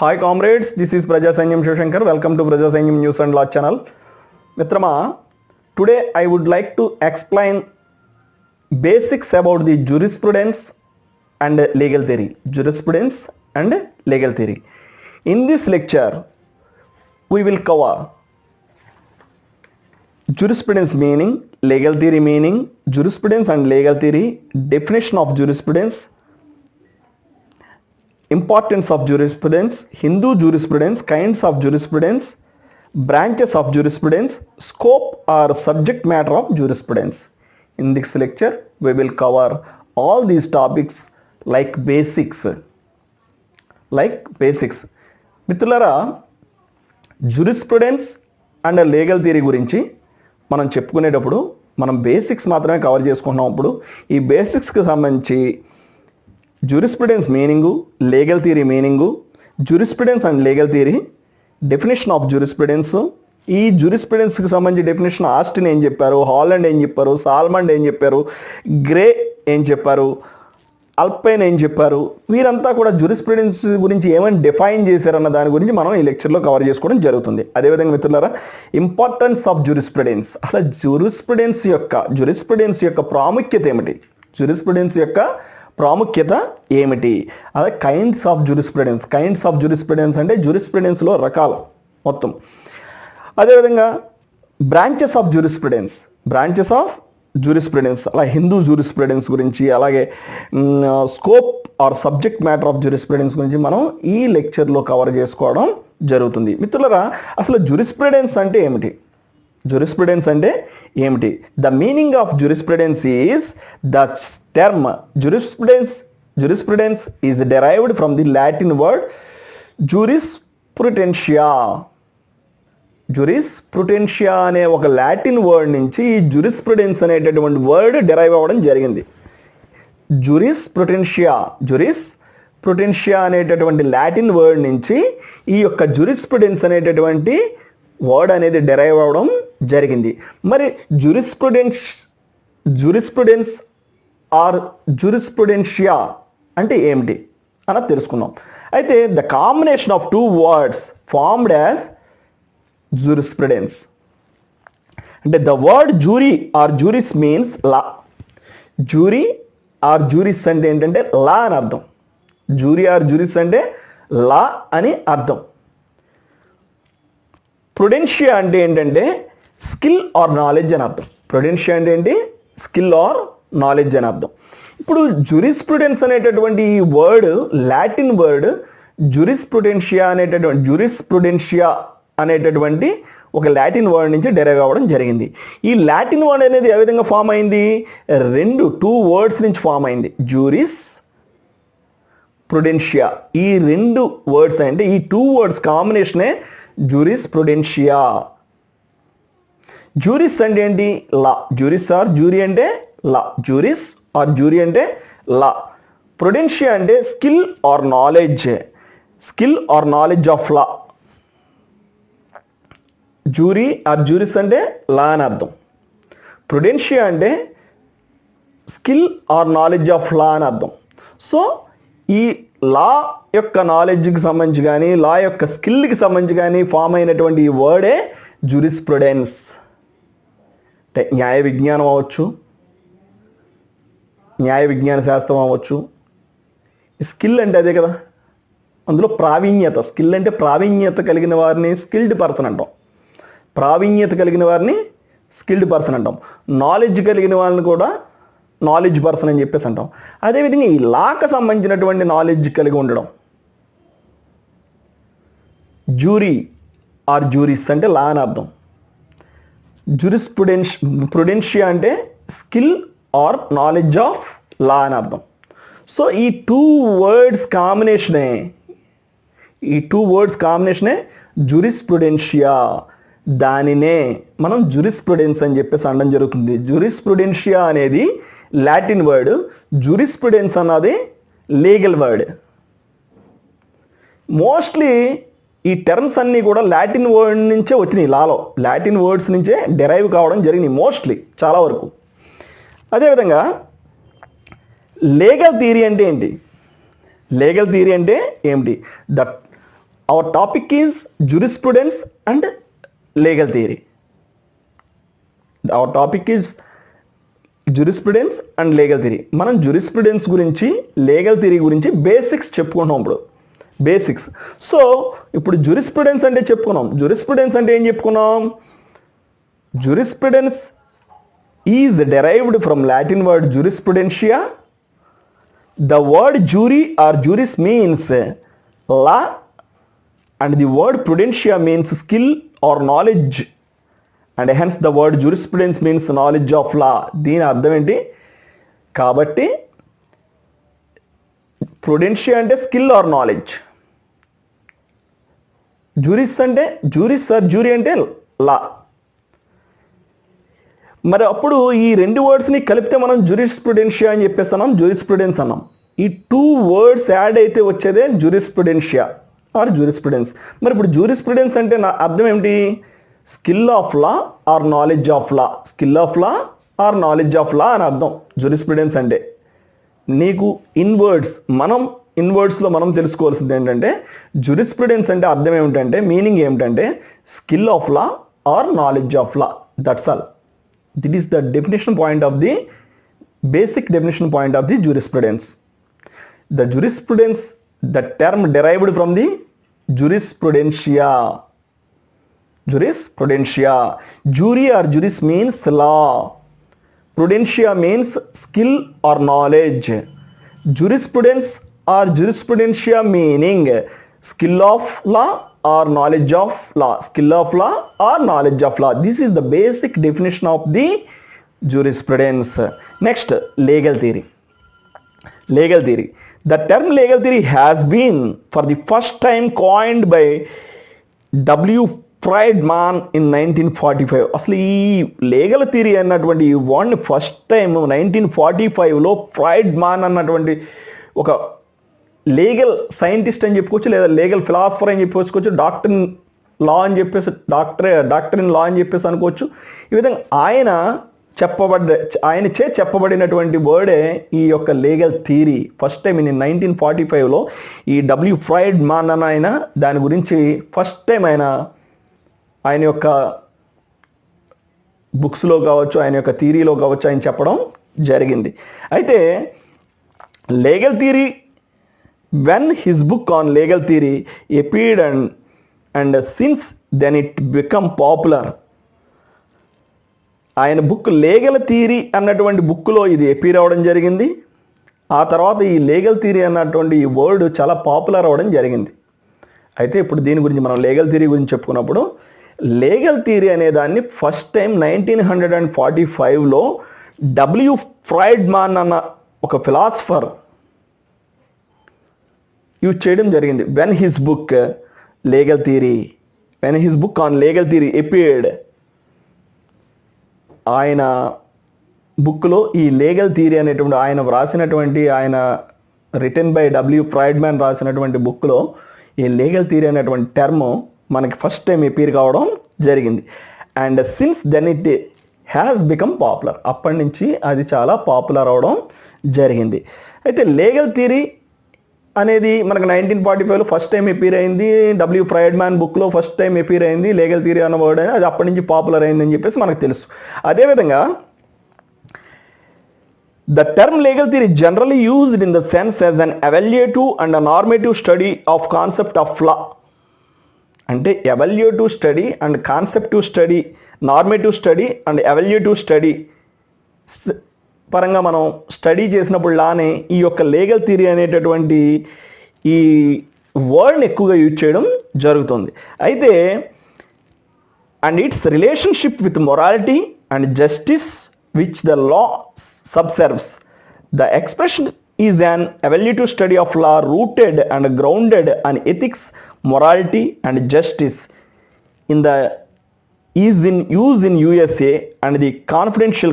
Hi comrades, this is Prajasainyam Shivshankar. Welcome to Prajasainyam News and Law channel. Mitrama, today I would like to explain basics about the jurisprudence and legal theory. Jurisprudence and legal theory. In this lecture, we will cover jurisprudence meaning, legal theory meaning, jurisprudence and legal theory, definition of jurisprudence, importance of jurisprudence, Hindu jurisprudence, kinds of jurisprudence, branches of jurisprudence, scope or subject matter of jurisprudence. In this lecture, we will cover all these topics like basics. మిత్రులారా, jurisprudence and legal theory గురించి మనం చెప్పుకునేటప్పుడు మనం basics మాత్రమే cover చేసుకుంటున్నాం. అప్పుడు ఈ బేసిక్స్కి సంబంధించి jurisprudence meaning, legal theory meaning, jurisprudence and legal theory, definition of jurisprudence, ఈ jurisprudence సంబంధించి డెఫినేషన్ ఆస్టిన్ ఏం చెప్పారు, హాలండ్ ఏం చెప్పారు, సాల్మండ్ ఏం చెప్పారు, గ్రే ఏం చెప్పారు, అల్పైన్ ఏం చెప్పారు, వీరంతా కూడా jurisprudence గురించి ఏమైనా డిఫైన్ చేశారన్న దాని గురించి మనం ఈ లెక్చర్లో కవర్ చేసుకోవడం జరుగుతుంది. అదేవిధంగా మిత్రులారా, ఇంపార్టెన్స్ ఆఫ్ jurisprudence, అలా jurisprudence యొక్క ప్రాముఖ్యత ఏమిటి, jurisprudence యొక్క ప్రాముఖ్యత ఏమిటి, అదే కైండ్స్ ఆఫ్ jurisprudence అంటే jurisprudence-లో రకాలు మొత్తం. అదేవిధంగా బ్రాంచెస్ ఆఫ్ jurisprudence, అలా హిందూ jurisprudence గురించి, అలాగే scope or subject matter of jurisprudence గురించి మనం ఈ లెక్చర్లో కవర్ చేసుకోవడం జరుగుతుంది. మిత్రులారా, అసలు jurisprudence అంటే ఏమిటి? The meaning of jurisprudence is the term jurisprudence is derived from the Latin word jurisprudentia అనే ఒక లాటిన్ వర్డ్ నుంచి ఈ jurisprudence అనేటటువంటి వర్డ్ డెరైవ్ అవ్వడం జరిగింది. jurisprudentia అనేటటువంటి లాటిన్ వర్డ్ నుంచి ఈ యొక్క jurisprudence అనేటటువంటి వర్డ్ అనేది డెరైవ్ అవ్వడం జరిగింది. మరి jurisprudence ఆర్ jurisprudentia అంటే ఏమిటి అలా తెలుసుకుందాం. అయితే the combination of two words formed as jurisprudence. అంటే the word jury or juris means law. Jury or juris అంటే ఏంటంటే లా అని అర్థం. జ్యూరీ ఆర్ జ్యూరిస్ అంటే లా అని అర్థం. ప్రుడెన్షియా అంటే ఏంటంటే స్కిల్ ఆర్ నాలెడ్జ్ అని అర్థం. ప్రుడెన్షియా అంటే ఏంటి? స్కిల్ ఆర్ నాలెడ్జ్ అని అర్థం. ఇప్పుడు jurisprudence అనేటటువంటి ఈ వర్డ్, లాటిన్ వర్డ్ jurisprudential అనేటటువంటి ఒక లాటిన్ వర్డ్ నుంచి డెరైవ్ అవ్వడం జరిగింది. ఈ లాటిన్ వర్డ్ అనేది ఏ విధంగా ఫామ్ అయింది? టూ వర్డ్స్ నుంచి ఫామ్ అయింది. jurisprudential, ఈ రెండు వర్డ్స్ అంటే ఈ టూ వర్డ్స్ కాంబినేషనే jurisprudential. జ్యూరిస్ అంటే ఏంటి? లా. జ్యూరిస్ ఆర్ జ్యూరీ అంటే లా. జ్యూరిస్ ఆర్ జ్యూరీ అంటే లా. ప్రుడెన్షియా అంటే skill or knowledge of law. Jury or juris అంటే లా అని అర్థం. ప్రుడెన్షియా అంటే skill or knowledge of law అని అర్థం. సో ఈ లా యొక్క నాలెడ్జ్కి సంబంధించి కానీ, లా యొక్క స్కిల్కి సంబంధించి కానీ ఫామ్ అయినటువంటి ఈ వర్డే jurisprudence. అంటే న్యాయ విజ్ఞానం అవ్వచ్చు, న్యాయ విజ్ఞాన శాస్త్రం అవ్వచ్చు. స్కిల్ అంటే అదే కదా, అందులో ప్రావీణ్యత. స్కిల్ అంటే ప్రావీణ్యత కలిగిన వారిని స్కిల్డ్ పర్సన్ అంటాం. ప్రావీణ్యత కలిగిన వారిని స్కిల్డ్ పర్సన్ అంటాం. నాలెడ్జ్ కలిగిన వాళ్ళని కూడా నాలెడ్జ్ పర్సన్ అని చెప్పేసి అంటాం. అదేవిధంగా ఈ లాకు సంబంధించినటువంటి నాలెడ్జ్ కలిగి ఉండడం. జ్యూరీ ఆర్ జ్యూరిస్ అంటే లా అని అర్థం. ప్రుడెన్షియా అంటే skill or knowledge of law అని అర్థం. సో ఈ టూ వర్డ్స్ కాంబినేషనే jurisprudential. దానినే మనం jurisprudence అని చెప్పేసి అనడం జరుగుతుంది. jurisprudential అనేది లాటిన్ వర్డ్, jurisprudence అన్నది లీగల్ వర్డ్. మోస్ట్లీ ఈ టర్మ్స్ అన్నీ కూడా లాటిన్ వర్డ్ నుంచే వచ్చినాయి. లాలో లాటిన్ వర్డ్స్ నుంచే డెరైవ్ కావడం జరిగినాయి మోస్ట్లీ, చాలా వరకు. అదేవిధంగా లీగల్ థియరీ అంటే ఏంటి? The our topic is jurisprudence and legal theory. Our topic is jurisprudence and legal theory. మనం జూరిస్ప్రుడెన్స్ గురించి లీగల్ థియరీ గురించి బేసిక్స్ చెప్పుకుంటున్నాం ఇప్పుడు. బేసిక్స్. సో ఇప్పుడు జూరిస్ప్రుడెన్స్ అంటే చెప్పుకున్నాం. జూరిస్ప్రుడెన్స్ అంటే ఏం చెప్పుకున్నాం? Jurisprudence is derived from Latin word jurisprudentia. The word jury or juris means law and the word prudentia means skill or knowledge, and hence the word jurisprudence means knowledge of law. దీని అర్థం ఏంటి? కాబట్టి prudentia అంటే skill or knowledge, Juris అంటే Juris are jury అంటే లా. మరి అప్పుడు ఈ రెండు వర్డ్స్ని కలిపితే మనం జూరిస్ప్రుడెన్షియా అని చెప్పేస్తున్నాం, జూరిస్ప్రుడెన్స్ అన్నాం. ఈ టూ వర్డ్స్ యాడ్ అయితే వచ్చేదే జూరిస్ప్రుడెన్షియా ఆర్ జూరిస్ప్రుడెన్స్. మరి ఇప్పుడు జూరిస్ప్రుడెన్స్ అంటే నా అర్థం ఏమిటి? Skill of law or knowledge of law. Skill of law or knowledge of law అని అర్థం జూరిస్ప్రుడెన్స్ అంటే. నీకు ఇన్వర్డ్స్లో మనం తెలుసుకోవాల్సింది ఏంటంటే జూరిస్ప్రుడెన్స్ అంటే అర్థం ఏమిటంటే, మీనింగ్ ఏమిటంటే skill of law or knowledge of law. That's all. That is the definition point of the basic definition point of the jurisprudence. The jurisprudence, the term derived from the jurisprudentia. Jurisprudentia. Jury or juris means law. Prudentia means skill or knowledge. Jurisprudence or jurisprudentia meaning skill of law or knowledge of law. Skill of law or knowledge of law. This is the basic definition of the jurisprudence. Next, legal theory. Legal theory. The term legal theory has been for the first time coined by W. Friedman in 1945. అసలు ఈ legal theory అన్నటువంటి ఈ word first time 1945లో ఫ్రైడ్మాన్ అన్నటువంటి ఒక legal scientist అని చెప్పుకోవచ్చు, లేదా legal philosopher అని చెప్పుకోవచ్చు, డాక్టరిన్ లా అని చెప్పేసి డాక్టరిన్ లా అని చెప్పేసి అనుకోవచ్చు. ఈ విధంగా ఆయన చెప్పబడినటువంటి వర్డే ఈ యొక్క legal theory. First time in 1945లో ఈ W. ఫ్రైడ్మాన్ అన్న ఆయన దాని గురించి ఫస్ట్ టైం ఆయన యొక్క బుక్స్లో కావచ్చు, ఆయన యొక్క థియరీలో కావచ్చు ఆయన చెప్పడం జరిగింది. అయితే legal theory, when his book on legal theory appeared and since then it become popular. ఆయన బుక్ లీగల్ థియరీ అన్నటువంటి బుక్లో ఇది అపీర్ అవ్వడం జరిగింది. ఆ తర్వాత ఈ లీగల్ థియరీ అన్నటువంటి ఈ వర్డ్ చాలా పాపులర్ అవ్వడం జరిగింది. అయితే ఇప్పుడు దీని గురించి మనం లీగల్ థియరీ గురించి చెప్పుకున్నప్పుడు, లీగల్ థియరీ అనే దాన్ని ఫస్ట్ టైం 1945లో W. ఫ్రైడ్మాన్ అన్న ఒక ఫిలాసఫర్ యూజ్ చేయడం జరిగింది. when his book on legal theory appeared, ఆయన బుక్లో ఈ లీగల్ థియరీ అనేటువంటి ఆయన రిటన్ బై W. ఫ్రైడ్మాన్ రాసినటువంటి బుక్లో ఈ లీగల్ థియరీ అనేటువంటి టర్మ్ మనకి ఫస్ట్ టైం అపీర్ కావడం జరిగింది. And since then it has become popular. అప్పటి నుంచి అది చాలా పాపులర్ అవడం జరిగింది. అయితే లీగల్ థియరీ అనేది మనకు 1945లో ఫస్ట్ టైం అపీర్ అయింది. W. ఫ్రైడ్మాన్ బుక్లో ఫస్ట్ టైం అపీర్ అయింది లీగల్ థియరీ అన్న వర్డ్. అది అప్పటి నుంచి పాపులర్ అయిందని చెప్పేసి మనకు తెలుసు. అదేవిధంగా the term legal theory generally used in the sense as an evaluative and a normative study of concept of law. అంటే evaluative study and conceptive study, normative study and evaluative study పరంగా మనం study చేసినప్పుడు లానే ఈ యొక్క legal theory అనేటటువంటి ఈ వర్డ్ని ఎక్కువగా యూజ్ చేయడం జరుగుతుంది. అయితే and its relationship with morality and justice which the law subserves. The expression is an evaluative study of law rooted and grounded on ethics, morality and justice is in use in USA and the continental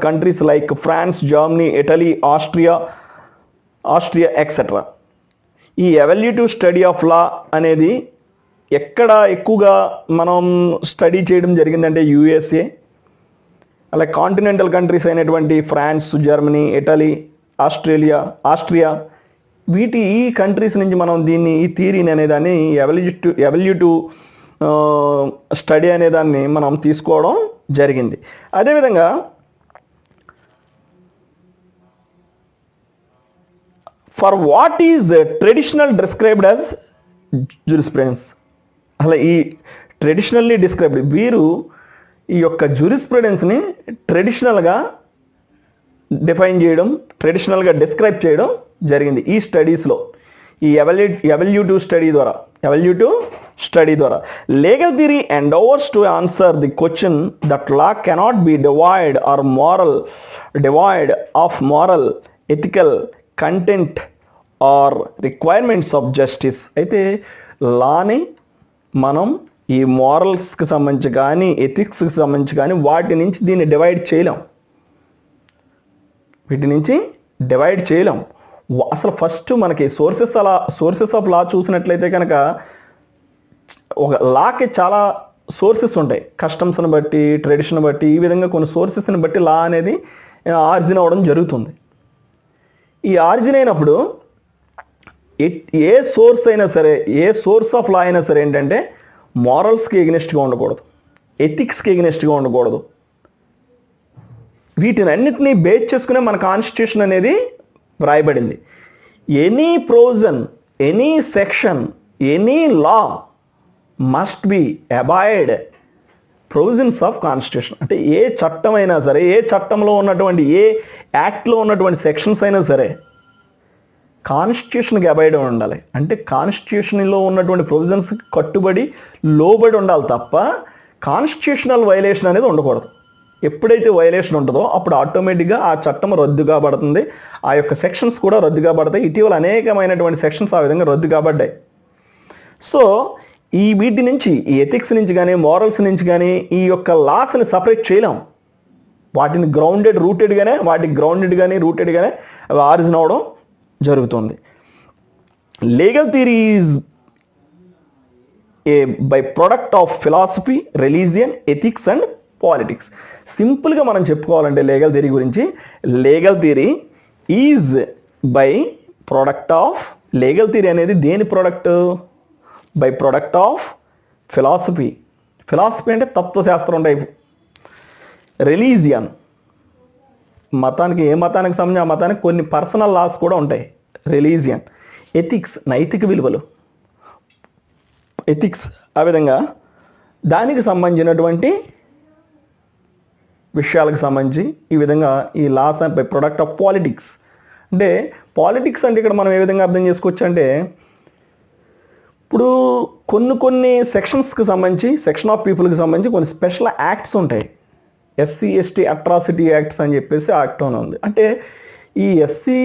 countries like France, Germany, Italy, Austria etc. ఈ evaluative study of లా అనేది ఎక్కడ ఎక్కువగా మనం study చేయడం జరిగిందంటే USA, అలాగే continental countries అయినటువంటి France, Germany, Italy, Austria ఈ కంట్రీస్ నుంచి మనం దీన్ని ఈ థియరీని అనేదాన్ని ఎవల్యూటివ్ స్టడీ అనేదాన్ని మనం తీసుకోవడం జరిగింది. అదేవిధంగా for what is traditional described as jurisprudence, అలా ఈ ట్రెడిషనల్లీ డిస్క్రైబ్డ్ వీరు ఈ యొక్క జూరిస్ప్రుడెన్స్ని ట్రెడిషనల్గా డిఫైన్ చేయడం, ట్రెడిషనల్గా డిస్క్రైబ్ చేయడం జరిగింది ఈ స్టడీస్లో, ఈ ఎవల్యూటివ్ స్టడీ ద్వారా. Legal theory endeavours to answer the question that law cannot be devoid of moral, ethical content or requirements of justice. అయితే లాని మనం ఈ మారల్స్కి సంబంధించి కానీ ఎథిక్స్కి సంబంధించి కానీ వాటి నుంచి దీన్ని డివైడ్ చేయలేం, అసలు ఫస్ట్ మనకి సోర్సెస్ ఆఫ్ లా చూసినట్లయితే కనుక ఒక లాకి చాలా సోర్సెస్ ఉంటాయి. కస్టమ్స్ని బట్టి, ట్రెడిషన్ బట్టి, ఈ విధంగా కొన్ని సోర్సెస్ని బట్టి లా అనేది ఆరిజిన్ అవ్వడం జరుగుతుంది. ఈ ఆరిజిన్ అయినప్పుడు ఏ సోర్స్ అయినా సరే, ఏ సోర్స్ ఆఫ్ లా అయినా సరే ఏంటంటే మారల్స్కి ఎగ్నెస్ట్గా ఉండకూడదు, ఎథిక్స్కి ఎగ్నెస్ట్గా ఉండకూడదు. వీటిని అన్నిటినీ బేస్ చేసుకునే మన కాన్స్టిట్యూషన్ అనేది వ్రాయబడింది. Any provision, any section, any law must be avoid provisions of constitution. అంటే ఏ చట్టం అయినా సరే, ఏ చట్టంలో ఉన్నటువంటి, ఏ యాక్ట్లో ఉన్నటువంటి సెక్షన్స్ అయినా సరే కాన్స్టిట్యూషన్కి అబాయిడ్ ఉండాలి. అంటే కాన్స్టిట్యూషన్లో ఉన్నటువంటి ప్రొవిజన్స్ కట్టుబడి లోబడి ఉండాలి తప్ప కాన్స్టిట్యూషనల్ వైలేషన్ అనేది ఉండకూడదు. ఎప్పుడైతే వైలేషన్ ఉంటుందో అప్పుడు ఆటోమేటిక్గా ఆ చట్టం రద్దు కాబడుతుంది, ఆ యొక్క సెక్షన్స్ కూడా రద్దు కాబడతాయి. ఇటీవల అనేకమైనటువంటి సెక్షన్స్ ఆ విధంగా రద్దు కాబడ్డాయి. సో వీటి నుంచి, ఈ ఎథిక్స్ నుంచి కానీ మారల్స్ నుంచి కానీ ఈ యొక్క లాస్ని సపరేట్ చేయలేం. వాటిని రూటెడ్గానే అవి ఆరిజిన్ అవడం జరుగుతుంది. Legal theory is by product of philosophy, religion, ethics and politics. సింపుల్గా మనం చెప్పుకోవాలంటే లీగల్ థియరీ గురించి, legal theory is by product of, legal theory అనేది దేని product? By product of philosophy అంటే తత్వశాస్త్రం టైపు, రిలీజియన్ మతానికి, ఏ మతానికి సంబంధించి ఆ మతానికి కొన్ని పర్సనల్ లాస్ కూడా ఉంటాయి, రిలీజియన్, ఎథిక్స్ నైతిక విలువలు, ఎథిక్స్ ఆ విధంగా దానికి సంబంధించినటువంటి విషయాలకు సంబంధించి ఈ విధంగా ఈ laws byproduct of politics. అంటే పాలిటిక్స్ అంటే ఇక్కడ మనం ఏ విధంగా అర్థం చేసుకోవచ్చు అంటే, ఇప్పుడు కొన్ని సెక్షన్స్కి సంబంధించి, సెక్షన్ ఆఫ్ పీపుల్కి సంబంధించి కొన్ని స్పెషల్ యాక్ట్స్ ఉంటాయి. ఎస్సీ ఎస్టీ అట్రాసిటీ యాక్ట్స్ అని చెప్పేసి యాక్ట్ అని ఉంది. అంటే ఈ SC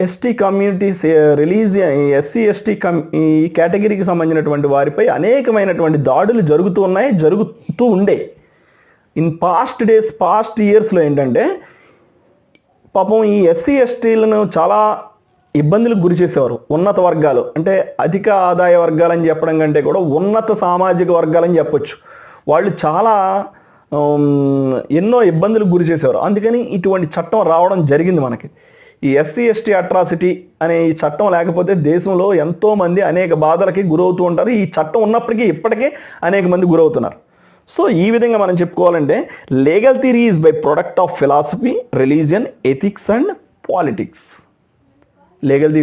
ST communities, religion, SC ST ఈ కేటగిరీకి సంబంధించినటువంటి వారిపై అనేకమైనటువంటి దాడులు జరుగుతూ ఉండే. ఇన్ పాస్ట్ ఇయర్స్లో ఏంటంటే పాపం ఈ ఎస్సీ ఎస్టీలను చాలా ఇబ్బందులకు గురి చేసేవారు. ఉన్నత వర్గాలు అంటే అధిక ఆదాయ వర్గాలని చెప్పడం కంటే కూడా ఉన్నత సామాజిక వర్గాలని చెప్పొచ్చు. వాళ్ళు చాలా ఎన్నో ఇబ్బందులకు గురి చేసేవారు. అందుకని ఇటువంటి చట్టం రావడం జరిగింది మనకి. ఈ ఎస్సీ ఎస్టీ అట్రాసిటీ అనే ఈ చట్టం లేకపోతే దేశంలో ఎంతోమంది అనేక బాధలకి గురవుతూ ఉంటారు. ఈ చట్టం ఉన్నప్పటికీ ఇప్పటికే అనేక మంది గురవుతున్నారు. సో ఈ విధంగా మనం చెప్పుకోవాలంటే legal theory is by product of philosophy, religion, ethics and politics. Legal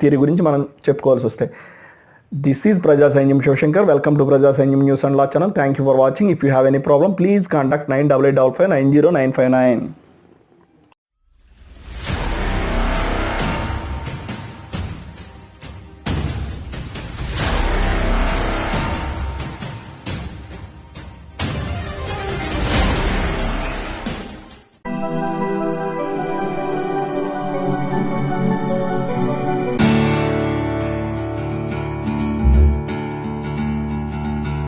theory గురించి మనం చెప్పుకోవాల్సి వస్తే, దిస్ ఈజ్ ప్రజా సైన్యం శివశంకర్. వెల్కమ్ టు ప్రజా సైన్యం news and law channel. Thank you for watching. If you have any problem please contact 9885590959.